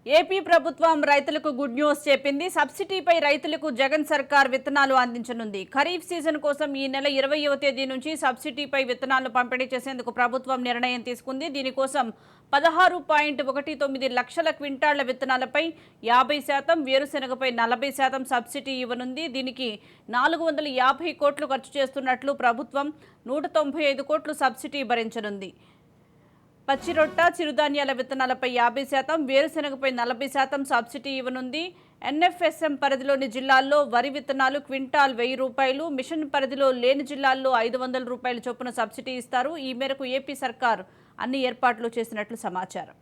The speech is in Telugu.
ఏపీ ప్రభుత్వం రైతులకు గుడ్ న్యూస్ చెప్పింది. సబ్సిడీపై రైతులకు జగన్ సర్కార్ విత్తనాలు అందించనుంది. ఖరీఫ్ సీజన్ కోసం ఈ నెల 20వ తేదీ నుంచి సబ్సిడీపై విత్తనాలు పంపిణీ చేసేందుకు ప్రభుత్వం నిర్ణయం తీసుకుంది. దీనికోసం 16.19 లక్షల క్వింటాళ్ల విత్తనాలపై 50%, వేరుశెనగపై 40% సబ్సిడీ ఇవ్వనుంది. దీనికి 450 కోట్లు ఖర్చు చేస్తున్నట్లు ప్రభుత్వం 195 కోట్లు సబ్సిడీ భరించనుంది. పచ్చిరొట్ట, చిరుధాన్యాల విత్తనాలపై 50%, వేరుశెనగపై 40% సబ్సిడీ ఇవ్వనుంది. ఎన్ఎఫ్ఎస్ఎం పరిధిలోని జిల్లాల్లో వరి విత్తనాలు క్వింటాల్ 1000 రూపాయలు, మిషన్ పరిధిలో లేని జిల్లాల్లో 500 రూపాయల చొప్పున సబ్సిడీ ఇస్తారు. ఈ మేరకు ఏపీ సర్కార్ అన్ని ఏర్పాట్లు చేసినట్లు సమాచారం.